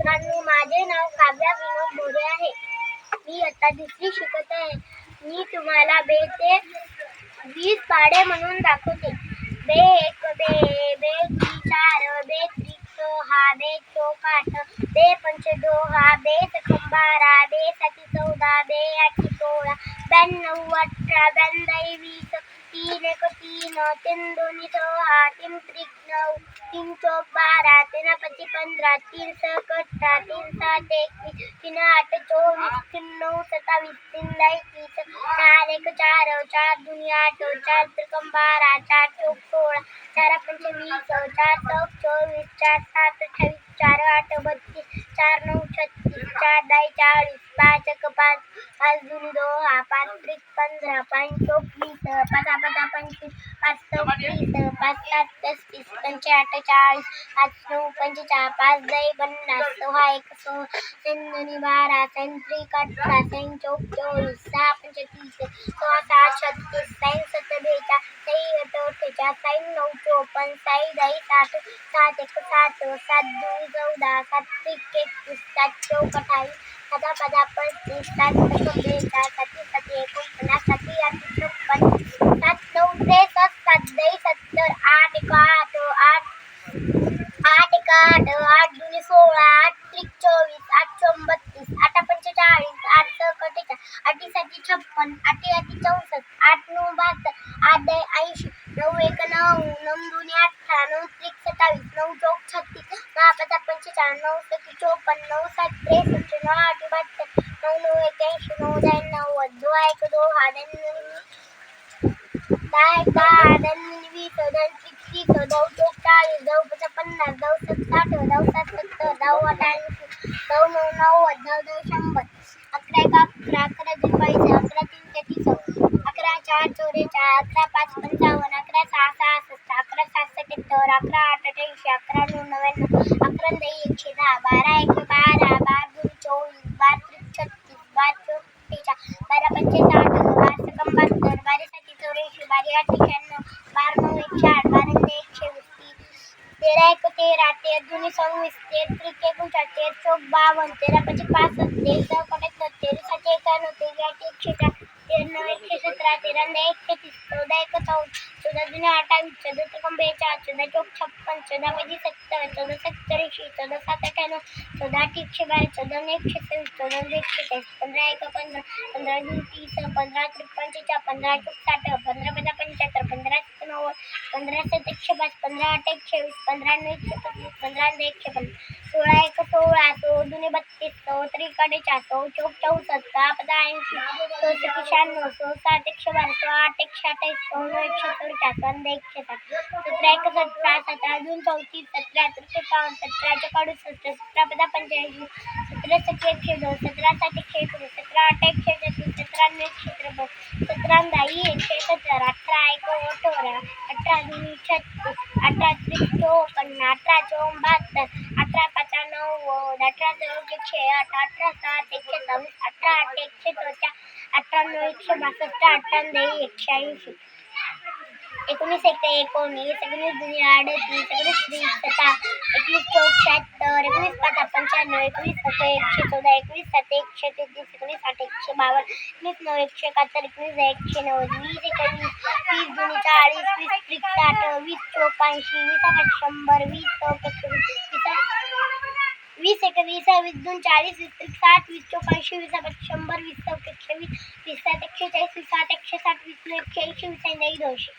मित्रांनो, माझे नाव काव्या विनोद मोरे आहे. मी आता 2री शिकत आहे. मी तुम्हाला बे ते 20 पाढे म्हणून दाखवते. बे एक बे, बे ती 4, बे त्रिक 6, बे चौक 8, बे पंच 12, बे सखम 12, बे साती 14, बे आठी 16, 92 18, 92 20, 3 एक 3, 3 दोन्ही 6, 3 त्रिक 9, 3 चौक 12, 3 पंची 15, 3 सक 18, 3 सात 21, 3 आठ 24, 3 9 27, 3 21, 4 एक 4, 4 दोन्ही 8, 4 त्रिकम 12, 4 चौक 16, 4 पंच 20, 4 सक 24, 4 सात 28, 4 आठ 32, 4 9 36, 4 10 40, 5 एक 5, 5 दोन्ही 2, 5 त्रिक 15, 5 चौक 20, 5 25, 5 चौक 30, 5 सात 35, 5 आठ 40, 5 9 45, 5 10 50, 6 एक 6, 3 दोन्ही 12, 3 त्रिक 18, 3 चौक 24, 6 पंच 30, 6 सात 36, 6 सत 42, 6 आठ 48, 6 9 54, 6 10 60, 7 एक 7, 7 दोन्ही 14, 7 त्रिक 21, 7 चौक 28, 7 35, 7 42, 7 7 49, 7 8 56, 7 9 63, 7 10 70, 8 एक 8, 8 एक 8, 8 दोन्ही 16, 8 त्रिक 24, 8 चौक 32, 8 पंच 40, 8 सक 48, 8 साती 56, 8 आठी 64, 8 9 72, 8 10 80, 9 एक 9, 9 दोन्ही 18, 9 त्रिक 27, 9 चौक 36, 9 5 45, 9 सक 54, 9 7 63, 9 आठ 72, 9 9 81, 9 10 90, 2 एक 2, 10 एक 10, 20, 10 त्रिक 30, 10 चौक 40, 10 पंच 50, 10 सक 60, 10 सात 70, 10 आठ 80, 10 9 90, 10 10 100, 11 एक 11, 11 दोन 22, 11 तीन 33, 11 चार 44, 11 पाच 55, 11 सहा 66, 11 सात 77, 11 आठ 88, 11 नऊ 99, 11 दही 110, 12 एक 12, 12 दोन 24, 12 त्रिक 36, 12 चौक 48, 12 पंचे 60, 12 सकम 72, 12 साती 84, 12 आठी 96, 12 9 108, 12 120, 13 एक 13, 13 दोन्ही 26, 13 त्रिक 39, 13 चौक 52, 13 पंचे 65, 13 सक 78, 13 साती 91, 13 आठी 104, 13 9 117, 13 10 130, 14 एक 14, 14 दोन्ही 28, 14 त्रिकम 42, 14 चौक 56, 14 पंची 70, 14 सक 84, 14 सात 98, 14 आठी 112, 14 9 126, 14 9 127, 15 एक 15, 15 दोन 30, 15 त्रिक 45, 15 चौक 60, 15 पंचा 75, 15 सक 90, 15 सात 105, 15 आठ 120, 15 9 125, 15 10 115, 16 एक 16, 16 दोन्ही 32, 16 त्रिक 48, 16 चौक 64, 6 5 80, 16 सक 96, 16 सात 112, 16 आठ 128, 16 9 144, 15 107, 17 एक 17, 17 दोन 34, 17 त्रिक 51, 17 चौक 68, 17 5 85, 17 सक 102, 17 सात 119, 17 आठ 136, 17 9 153, 17 10 117, 18 एक 18, 18 दोन्ही 36, 18 त्रिक 54, 18 चौक 72, 18 पाच 90, 18 चौक 108, 18 सात 127, 18 आठ 114, 18 9 162, 18 दही 180, 19 एक 19, 19 दुनी 38, 19 त्रिक 17, 19 चौक 76, 19 पाच 95, 19 सक 114, 19 सात 133, 19 आठ 152, 19 9 171, 19 10 190, 20 एक 20, 20 दुनी 40, 20 त्रिक 60, 20 चौक 80, 20 आठ 100, 20 चौक 20 एक 20, 20 दोन 40, 20 त्रिक 60, 20 चौक 80, 20 आठ 100, 20 चौक 120, 20 सात 140, 20 आठ 160, 20 9 180, 20 दही 200.